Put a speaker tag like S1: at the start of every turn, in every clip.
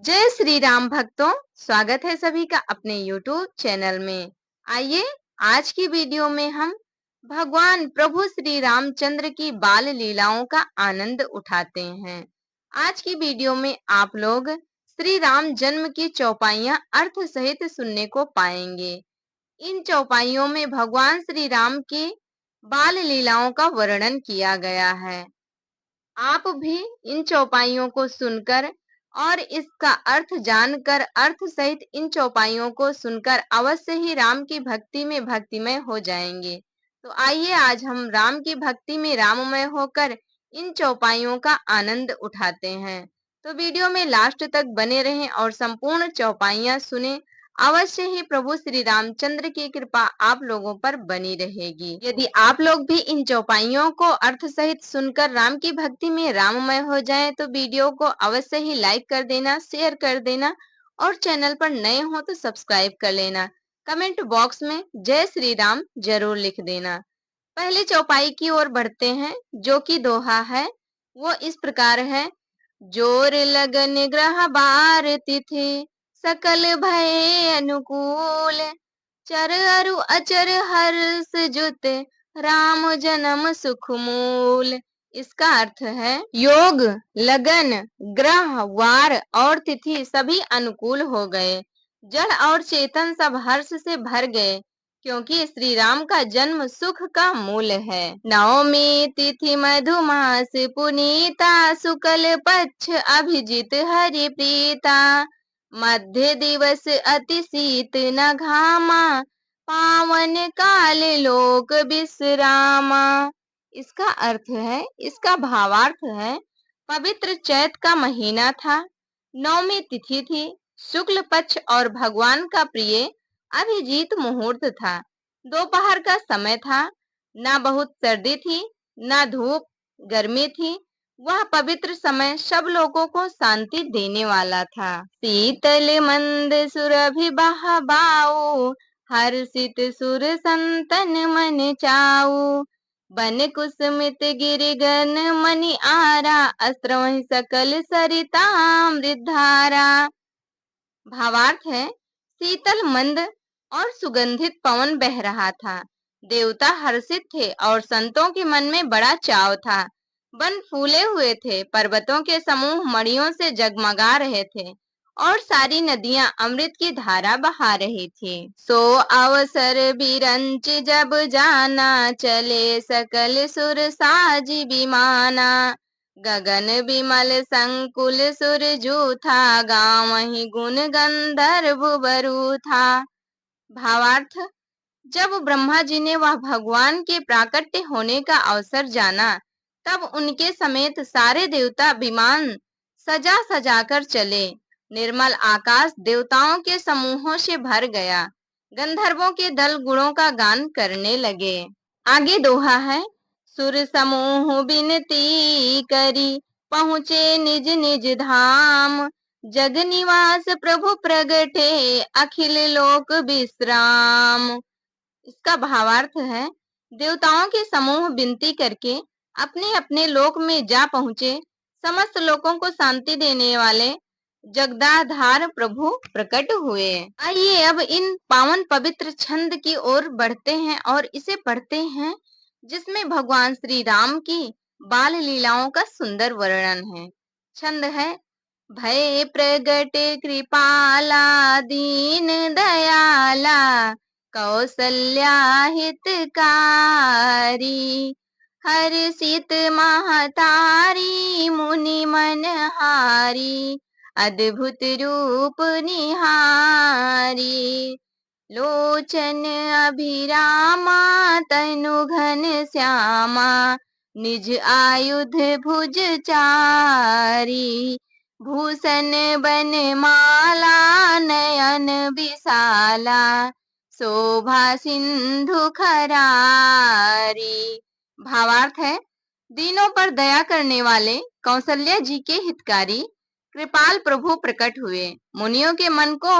S1: जय श्री राम भक्तों, स्वागत है सभी का अपने YouTube चैनल में। आइए आज की वीडियो में हम भगवान प्रभु श्री रामचंद्र की बाल लीलाओं का आनंद उठाते हैं। आज की वीडियो में आप लोग श्री राम जन्म की चौपाइयां अर्थ सहित सुनने को पाएंगे। इन चौपाइयों में भगवान श्री राम की बाल लीलाओं का वर्णन किया गया है। आप भी इन चौपाइयों को सुनकर और इसका अर्थ जानकर अर्थ सहित इन चौपाइयों को सुनकर अवश्य ही राम की भक्ति में भक्तिमय हो जाएंगे। तो आइए आज हम राम की भक्ति में राममय होकर इन चौपाइयों का आनंद उठाते हैं। तो वीडियो में लास्ट तक बने रहें और संपूर्ण चौपाइयां सुने। अवश्य ही प्रभु श्री रामचंद्र की कृपा आप लोगों पर बनी रहेगी। यदि आप लोग भी इन चौपाइयों को अर्थ सहित सुनकर राम की भक्ति में राममय हो जाएं, तो वीडियो को अवश्य ही लाइक कर देना, शेयर कर देना और चैनल पर नए हो तो सब्सक्राइब कर लेना। कमेंट बॉक्स में जय श्री राम जरूर लिख देना। पहले चौपाई की ओर बढ़ते हैं, जो कि दोहा है। वो इस प्रकार है। जोर लगन ग्रह बार तिथि सकल भय अनुकूल, चर अरु अचर हर्ष जुत राम जन्म सुख मूल। इसका अर्थ है योग, लगन, ग्रह, वार और तिथि सभी अनुकूल हो गए। जड़ और चेतन सब हर्ष से भर गए, क्योंकि श्री राम का जन्म सुख का मूल है। नवमी तिथि मधुमास पुनीता, शुक्ल पक्ष अभिजित हरि प्रीता, मध्य दिवस अति शीत न घामा, पावन काल लोक विश्रामा। इसका अर्थ है, इसका भावार्थ है, पवित्र चैत का महीना था, नौमी तिथि थी, शुक्ल पक्ष और भगवान का प्रिय अभिजीत मुहूर्त था। दोपहर का समय था, ना बहुत सर्दी थी ना धूप गर्मी थी। वह पवित्र समय सब लोगों को शांति देने वाला था। शीतल मंद सुरभि बहबाऊ, हर्षित सुर संतन मन चाऊ, बन कुसुमित गिरिगन मणि आरा, अस्त्रवहि सकल सरितामृत धारा। भावार्थ है, शीतल मंद और सुगंधित पवन बह रहा था, देवता हर्षित थे और संतों के मन में बड़ा चाव था। वन फूले हुए थे, पर्वतों के समूह मणियों से जगमगा रहे थे और सारी नदियां अमृत की धारा बहा रही थी। सो अवसर बिरंच जब जाना, चले सकल सुर साजी विमाना, गगन विमल संकुल सुर जू था, गाँव ही गुण गंधर्व बरू था। भावार्थ, जब ब्रह्मा जी ने वह भगवान के प्राकट्य होने का अवसर जाना, तब उनके समेत सारे देवता विमान सजा सजा कर चले। निर्मल आकाश देवताओं के समूहों से भर गया। गंधर्वों के दल गुणों का गान करने लगे। आगे दोहा है। सुर समूह बिनती करी, पहुँचे निज निज धाम, जग निवास प्रभु प्रगटे, अखिल लोक विश्राम। इसका भावार्थ है, देवताओं के समूह विनती करके अपने अपने लोक में जा पहुँचे। समस्त लोगों को शांति देने वाले जगदाधार प्रभु प्रकट हुए। आइए अब इन पावन पवित्र छंद की ओर बढ़ते हैं और इसे पढ़ते हैं, जिसमें भगवान श्री राम की बाल लीलाओं का सुंदर वर्णन है। छंद है। भय प्रगट कृपाला दीन दयाला, कौसल्या हितकारी, हर्षित महतारी मुनि मनहारी, अद्भुत रूप निहारी, लोचन अभिरामा तनु घन श्यामा, निज आयुध भुज चारी, भूषण बन माला नयन विशाला, शोभा सिंधु खरारी। भावार्थ है, दीनों पर दया करने वाले कौशल्या जी के हितकारी कृपाल प्रभु प्रकट हुए। मुनियों के मन को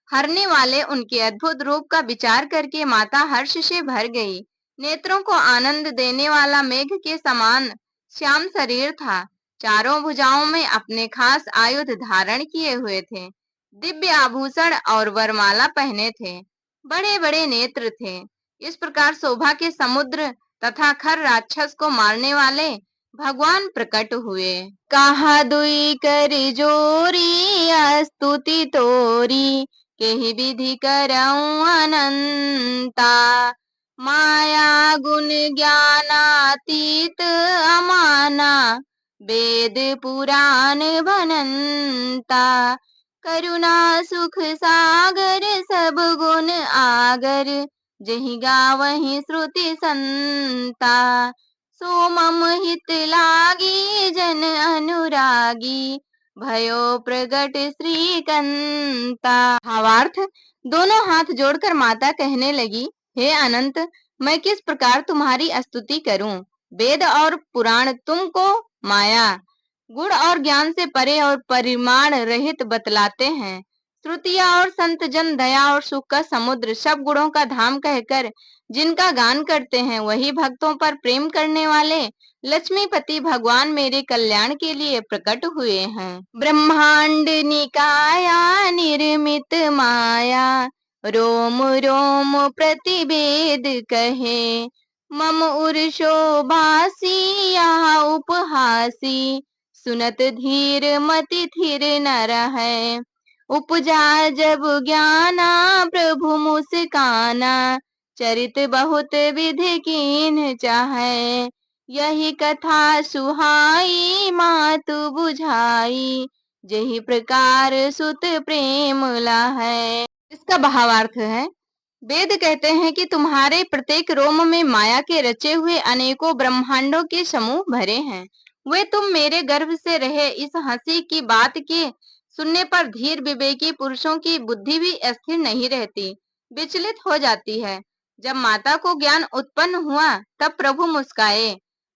S1: हरने वाले उनके अद्भुत रूप का विचार करके माता हर्ष से भर गई। नेत्रों को आनंद देने वाला मेघ के समान श्याम शरीर था। चारों भुजाओं में अपने खास आयुध धारण किए हुए थे, दिव्य आभूषण और वरमाला पहने थे, बड़े बड़े नेत्र थे। इस प्रकार शोभा के समुद्र तथा खर राक्षस को मारने वाले भगवान प्रकट हुए। कहा दुई कर जोरी स्तुति तोरी, केहि विधि करऊं अनंता। माया गुण ज्ञानातीत अमाना, वेद पुराण भनंता। करुणा सुख सागर सब गुण आगर, जहि गावहि श्रुति संता। सो मम हित लागी जन अनुरागी, भयो प्रगट श्रीकंता। भावार्थ, दोनों हाथ जोड़कर माता कहने लगी, हे अनंत, मैं किस प्रकार तुम्हारी स्तुति करूं। वेद और पुराण तुमको माया, गुण और ज्ञान से परे और परिमाण रहित बतलाते हैं। श्रुतियां और संत जन दया और सुख का समुद्र, सब गुणों का धाम कहकर जिनका गान करते हैं, वही भक्तों पर प्रेम करने वाले लक्ष्मीपति भगवान मेरे कल्याण के लिए प्रकट हुए हैं। ब्रह्मांड निकाया निर्मित माया, रोम रोम प्रतिवेद कहे। मम उर शोभासी यहाँ उपहासी, सुनत धीर मति थिर न रहे। उपजा जब ज्ञाना प्रभु मुस्काना, चरित बहुत विधि कीन्ह चाहे। यही कथा सुहाई मातु बुझाई, जही प्रकार सुत प्रेम लाहै। इसका भावार्थ है, वेद कहते हैं कि तुम्हारे प्रत्येक रोम में माया के रचे हुए अनेकों ब्रह्मांडों के समूह भरे हैं। वे तुम मेरे गर्भ से रहे इस हंसी की बात के सुनने पर धीर विवेकी पुरुषों की बुद्धि भी स्थिर नहीं रहती, विचलित हो जाती है। जब माता को ज्ञान उत्पन्न हुआ तब प्रभु मुस्काए।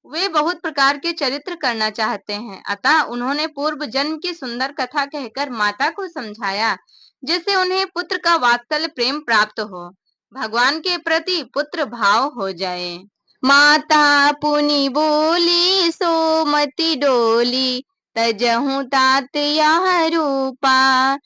S1: वे बहुत प्रकार के चरित्र करना चाहते हैं, अतः उन्होंने पूर्व जन्म की सुंदर कथा कहकर माता को समझाया, जिससे उन्हें पुत्र का वात्सल्य प्रेम प्राप्त हो, भगवान के प्रति पुत्र भाव हो जाए। माता पुनि बोली सोमति डोली, तजहु तात यह रूपा।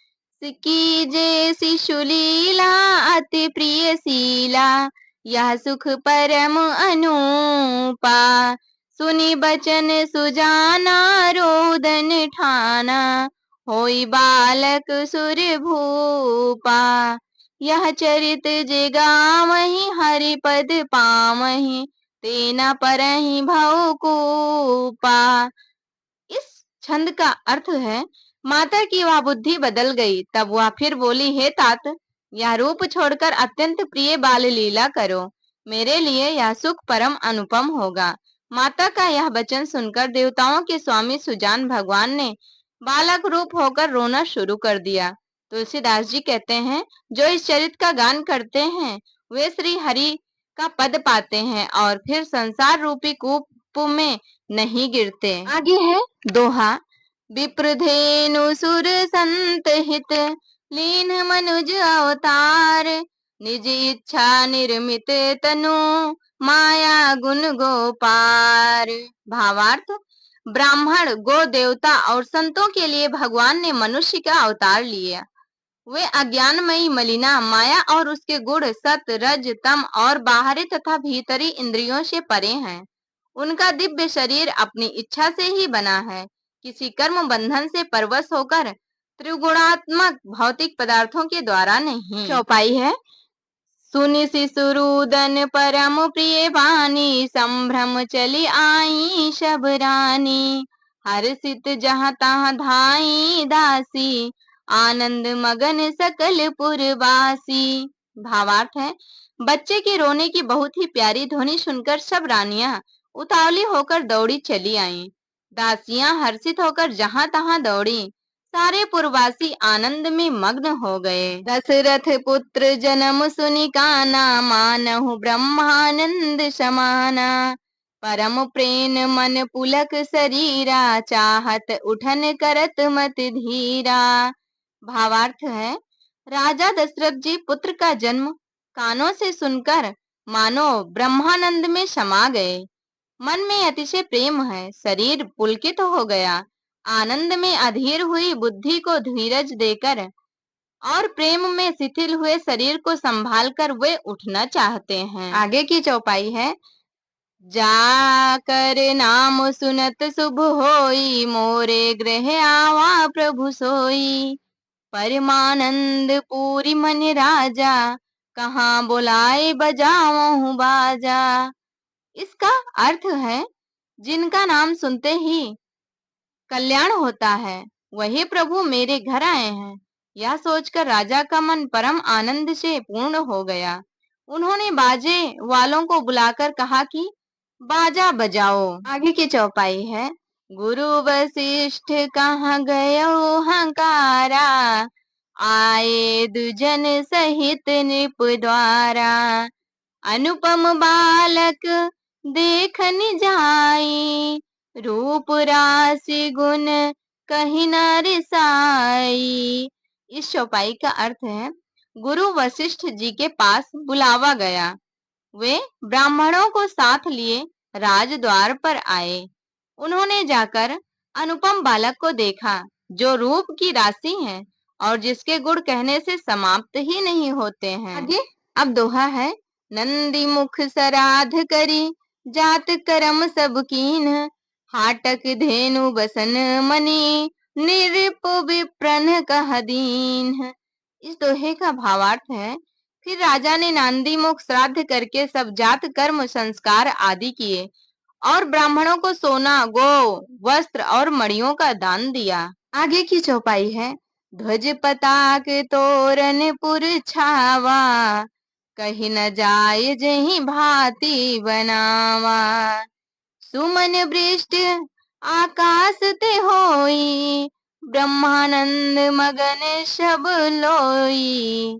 S1: कीजे शिशु लीला अति प्रिय शीला, यह सुख परम अनूपा। सुनी बचन सुजाना रोदन ठाना, होई बालक सुर भूपा। यह चरित जे गावहीं हरि पद पावहीं, तेना परहि भव कूपा। इस छंद का अर्थ है, माता की वह बुद्धि बदल गई। तब वह फिर बोली, हे तात, यह रूप छोड़कर अत्यंत प्रिय बाल लीला करो, मेरे लिए यह सुख परम अनुपम होगा। माता का यह वचन सुनकर देवताओं के स्वामी सुजान भगवान ने बालक रूप होकर रोना शुरू कर दिया। तुलसीदास जी कहते हैं, जो इस चरित्र का गान करते हैं वे श्री हरि का पद पाते हैं और फिर संसार रूपी कूप में नहीं गिरते। आगे है दोहा। विप्रधेनु सुर संत हित, लीन मनुज अवतार। निज इच्छा निर्मित तनु, माया गुण गोपार। भावार्थ, ब्राह्मण, गो देवता और संतों के लिए भगवान ने मनुष्य का अवतार लिया। वे अज्ञानमयी मलिना माया और उसके गुण सत रज तम और बाहरी तथा भीतरी इंद्रियों से परे हैं। उनका दिव्य शरीर अपनी इच्छा से ही बना है, किसी कर्म बंधन से परवश होकर त्रिगुणात्मक भौतिक पदार्थों के द्वारा नहीं। चौपाई है। सुनि शिशुरुदन परम प्रिय वाणी, संभ्रम चली आई शब रानी। हर्षित जहाँ तहाँ धाई दासी, आनंद मगन सकल पुरवासी। भावार्थ है, बच्चे के रोने की बहुत ही प्यारी ध्वनि सुनकर सब रानियां उतावली होकर दौड़ी चली आईं। दासियां हर्षित होकर जहां तहां दौड़ी। सारे पुरवासी आनंद में मग्न हो गए। दशरथ पुत्र जन्म सुनि काना, मानहु ब्रह्मानंद समाना। परम प्रेम मन पुलक शरीरा, चाहत उठन करत मत धीरा। भावार्थ है, राजा दशरथ जी पुत्र का जन्म कानों से सुनकर मानो ब्रह्मानंद में समा गए। मन में अतिशय प्रेम है, शरीर पुलकित हो गया। आनंद में अधीर हुई बुद्धि को धीरज देकर और प्रेम में शिथिल हुए शरीर को संभाल कर वे उठना चाहते हैं। आगे की चौपाई है, जाकर नाम सुनत शुभ होई, मोरे गृह आवा प्रभु सोई। परमानंद पूरी मन राजा, कहाँ बुलाए बजाऊं बाजा। इसका अर्थ है, जिनका नाम सुनते ही कल्याण होता है, वही प्रभु मेरे घर आए हैं। यह सोचकर राजा का मन परम आनंद से पूर्ण हो गया। उन्होंने बाजे वालों को बुलाकर कहा कि बाजा बजाओ। आगे की चौपाई है, गुरु वशिष्ठ कहाँ गयो हंकारा, आए दुजन सहित नृप द्वारा। अनुपम बालक देखन जाई, रूप राशि गुण कहीं न रिसाई। इस चौपाई का अर्थ है, गुरु वशिष्ठ जी के पास बुलावा गया। वे ब्राह्मणों को साथ लिए राजद्वार पर आए। उन्होंने जाकर अनुपम बालक को देखा, जो रूप की राशि है और जिसके गुण कहने से समाप्त ही नहीं होते हैं। आगे अब दोहा है, नंदी मुख सराध करी, जात करम सब कीन, हाटक धेनु बसन मनी, निरिप विप्रन कह दीन। इस दोहे का भावार्थ है, फिर राजा ने नांदी मुख श्राद्ध करके सब जात कर्म संस्कार आदि किए और ब्राह्मणों को सोना, गो, वस्त्र और मणियों का दान दिया। आगे की चौपाई है, ध्वज पताक तोरण पुर छावा, कहीं न जाय जहीं भांति बनावा। सुमन वृष्टि आकाश ते होई, ब्रह्मानंद मगन सब लोई।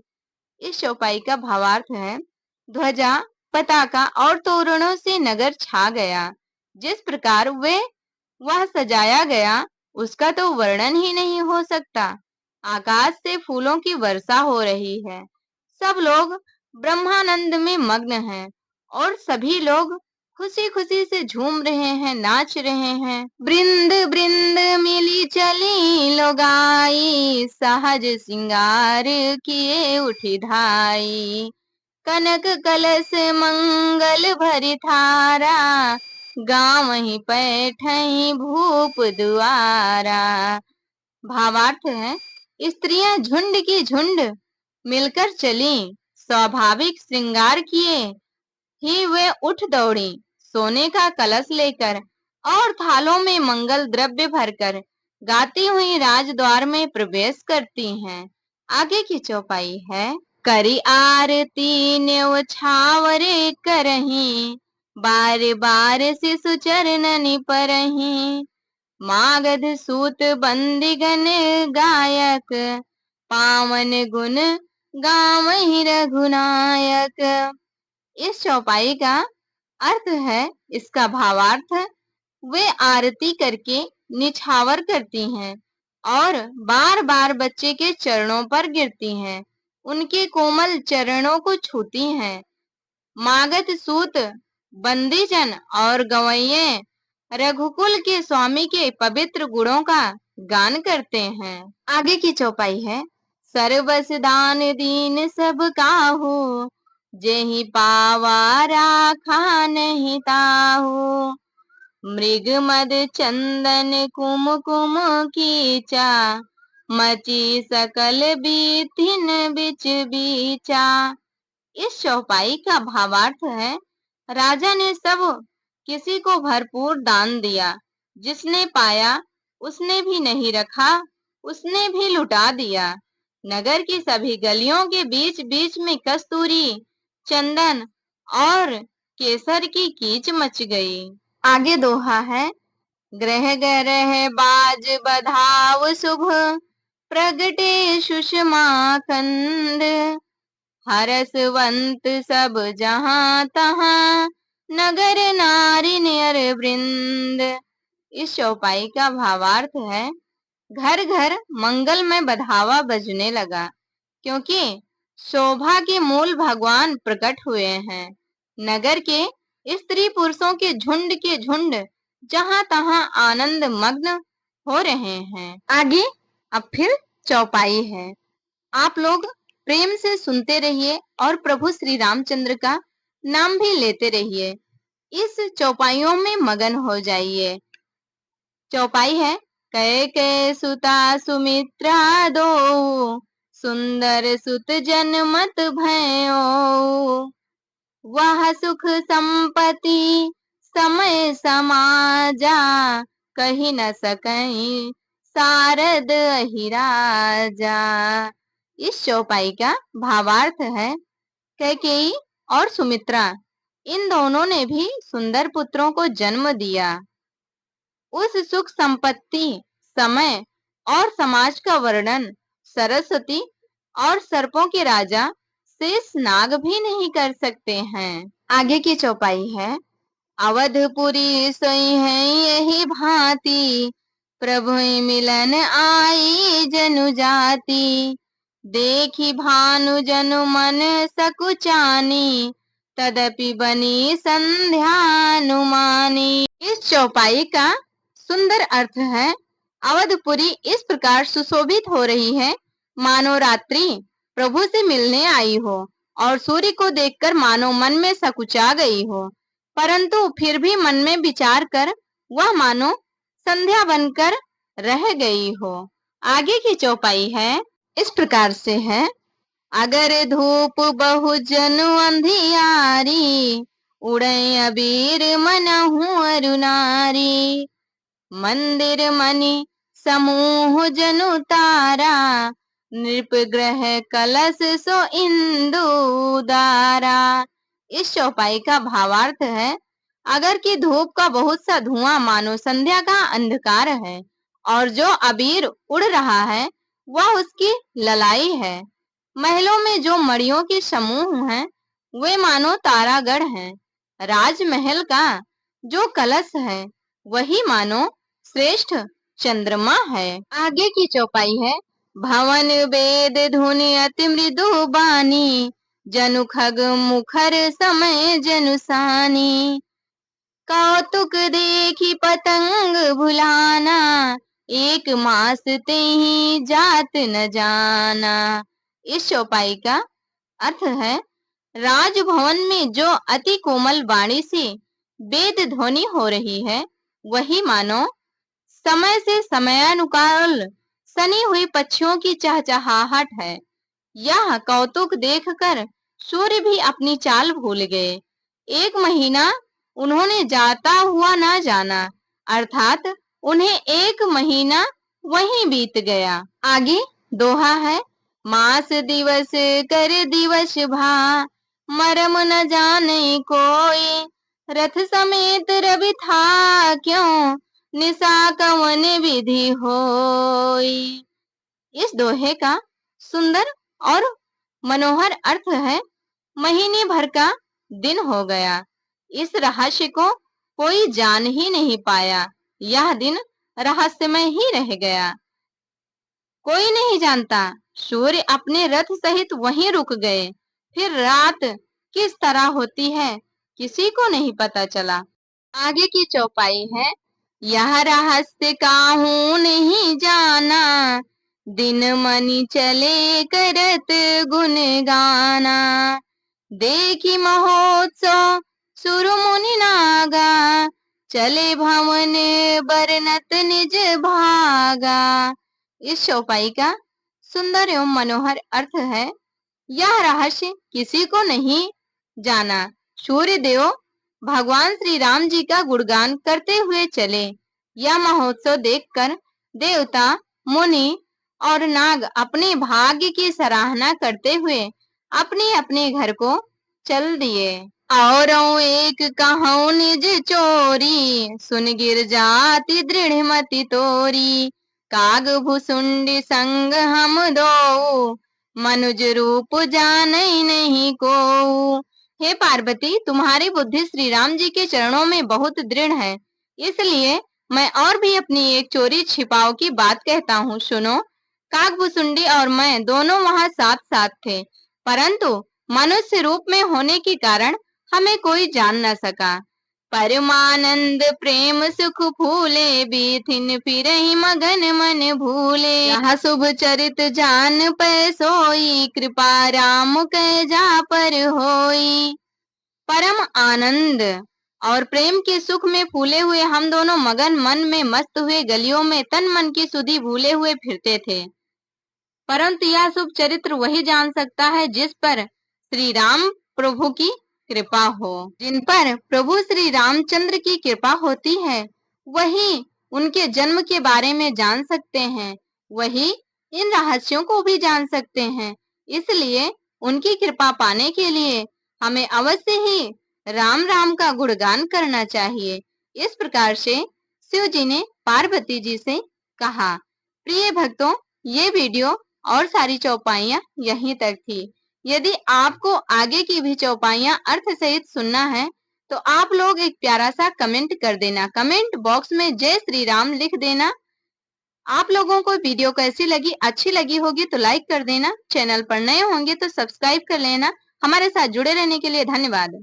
S1: इस चौपाई का भावार्थ है, ध्वजा, पताका और तोरणों से नगर छा गया। जिस प्रकार वह सजाया गया, उसका तो वर्णन ही नहीं हो सकता। आकाश से फूलों की वर्षा हो रही है। सब लोग ब्रह्मानंद में मग्न हैं और सभी लोग खुशी खुशी से झूम रहे हैं, नाच रहे हैं। वृंद वृंद मिली चली लोगाई, सहज सिंगार किए उठी धाई। कनक कलश मंगल भरी थारा, गाँव ही पैठई भूप दुआरा। भावार्थ है, स्त्रियां झुंड की झुंड मिलकर चली, स्वाभाविक श्रृंगार किए ही वे उठ दौड़ी, सोने का कलश लेकर और थालों में मंगल द्रव्य भरकर गाती हुई राजद्वार में प्रवेश करती हैं। आगे की चौपाई है, करी आरती न्यौछावरे करहीं, बार बार शिशु चरणनि परहीं। मागध सूत बंदिगन गायक, पावन गुण गावहीं रघुनायक। इस चौपाई का अर्थ है, इसका भावार्थ, वे आरती करके निछावर करती हैं और बार बार बच्चे के चरणों पर गिरती हैं, उनके कोमल चरणों को छूती हैं। मागध सूत, बंदीजन और गवैये रघुकुल के स्वामी के पवित्र गुणों का गान करते हैं। आगे की चौपाई है, सर्वस दान दीन सब काहू, जेहि पावा राखा नहीं ताहू। मृग मद चंदन कुमकुम कीचा, मची सकल बीथिन बिच बीचा। इस चौपाई का भावार्थ है, राजा ने सब किसी को भरपूर दान दिया। जिसने पाया उसने भी नहीं रखा, उसने भी लुटा दिया। नगर की सभी गलियों के बीच बीच में कस्तूरी, चंदन और केसर की कीच मच गई। आगे दोहा है, ग्रह ग्रह बाज बधाव शुभ, प्रगटे सुषमा खंड। हरसवंत सब जहां तहां, नगर नारी नियर वृंद। इस चौपाई का भावार्थ है, घर घर मंगल में बधावा बजने लगा, क्योंकि शोभा के मूल भगवान प्रकट हुए हैं। नगर के स्त्री पुरुषों के झुंड जहां तहां आनंद मग्न हो रहे हैं। आगे अब फिर चौपाई है। आप लोग प्रेम से सुनते रहिए और प्रभु श्री रामचंद्र का नाम भी लेते रहिए। इस चौपाइयों में मगन हो जाइए। चौपाई है। कैकेयी सुता सुमित्रा दो, सुंदर सुत जनमत भयो। वह सुख संपत्ति समय समाजा, कही न सकहीं सारद अहि राजा। इस चौपाई का भावार्थ है, कैकेयी और सुमित्रा इन दोनों ने भी सुंदर पुत्रों को जन्म दिया। उस सुख संपत्ति, समय और समाज का वर्णन सरस्वती और सर्पों के राजा शेषनाग भी नहीं कर सकते हैं। आगे की चौपाई है। अवधपुरी सोई है यही भांति, प्रभु मिलन आई जनु जाति। देखी भानु जनु मन सकुचानी, तदपि बनी संध्यानुमानी। इस चौपाई का सुंदर अर्थ है। अवधपुरी इस प्रकार सुशोभित हो रही है मानो रात्रि प्रभु से मिलने आई हो, और सूर्य को देखकर मानो मन में सकुचा गई हो, परंतु फिर भी मन में विचार कर वह मानो संध्या बनकर रह गई हो। आगे की चौपाई है, इस प्रकार से है। अगर धूप बहु जनु अंधियारी, उड़े अबीर मनहु अरुनारी। मंदिर मणि समूह जनु तारा, नृप ग्रह कलश सो इंदु दारा। इस चौपाई का भावार्थ है। अगर की धूप का बहुत सा धुआं मानो संध्या का अंधकार है, और जो अबीर उड़ रहा है वह उसकी ललाई है। महलों में जो मणियों के समूह हैं वे मानो तारागढ़ हैं। राजमहल का जो कलश है वही मानो श्रेष्ठ चंद्रमा है। आगे की चौपाई है। भवन वेद धुनि अति मृदु बानी, जनु खग मुखर समय जनु सानी। कौतुक देखी पतंग भुलाना, एक मास ते ही जात न जाना। इस चौपाई का अर्थ है, राजभवन में जो अति कोमल वाणी से वेद ध्वनि हो रही है वही मानो समय से समयानुकाल सनी हुई पक्षियों की चहचहाहट है। यह कौतुक देखकर सूर्य भी अपनी चाल भूल गए। एक महीना उन्होंने जाता हुआ न जाना, अर्थात उन्हें एक महीना वहीं बीत गया। आगे दोहा है। मास दिवस कर दिवस भा, मरम न जाने कोई। रथ समेत रवि था क्यों, निशा कवन विधि होई। इस दोहे का सुंदर और मनोहर अर्थ है, महीने भर का दिन हो गया, इस रहस्य को कोई जान ही नहीं पाया। यह दिन रहस्यमय ही रह गया, कोई नहीं जानता। सूर्य अपने रथ सहित वहीं रुक गए, फिर रात किस तरह होती है किसी को नहीं पता चला। आगे की चौपाई है। यह रहस्य काहू नहीं जाना, दिन मनि चले करत गुण गाना। देखी महोत्सव सुर मुनि नागा, चले भवन बरनत निज भागा। इस चौपाई का सुंदर एवं मनोहर अर्थ है, यह रहस्य किसी को नहीं जाना। सूर्य देव भगवान श्री राम जी का गुणगान करते हुए चले। यह महोत्सव देखकर देवता, मुनि और नाग अपने भाग्य की सराहना करते हुए अपने अपने घर को चल दिए। और एक कहूँ निज चोरी, सुन गिर जाति दृढ़ मति तोरी। काग भुसुंडी संग हम दो, मनुज रूप जानई नहीं को। हे पार्वती, तुम्हारी बुद्धि श्री राम जी के चरणों में बहुत दृढ़ है, इसलिए मैं और भी अपनी एक चोरी छिपाव की बात कहता हूँ, सुनो। काकभुसुंडी और मैं दोनों वहाँ साथ साथ थे, परंतु मनुष्य रूप में होने के कारण हमें कोई जान न सका। परमानंद प्रेम सुख फूले, बीथिन फिरहि मगन मन भूले। यह शुभ चरित जान पै सोई, कृपा राम कै जा पर होई। परम आनंद और प्रेम के सुख में फूले हुए हम दोनों मगन मन में मस्त हुए गलियों में तन मन की सुधि भूले हुए फिरते थे। परंतु यह शुभ चरित्र वही जान सकता है जिस पर श्री राम प्रभु की कृपा हो। जिन पर प्रभु श्री रामचंद्र की कृपा होती है वही उनके जन्म के बारे में जान सकते हैं, वही इन रहस्यों को भी जान सकते हैं। इसलिए उनकी कृपा पाने के लिए हमें अवश्य ही राम राम का गुणगान करना चाहिए। इस प्रकार से शिव जी ने पार्वती जी से कहा। प्रिय भक्तों, ये वीडियो और सारी चौपाइयाँ यहीं तक थी। यदि आपको आगे की भी चौपाइयाँ अर्थ सहित सुनना है तो आप लोग एक प्यारा सा कमेंट कर देना। कमेंट बॉक्स में जय श्री राम लिख देना। आप लोगों को वीडियो कैसी लगी, अच्छी लगी होगी तो लाइक कर देना। चैनल पर नए होंगे तो सब्सक्राइब कर लेना। हमारे साथ जुड़े रहने के लिए धन्यवाद।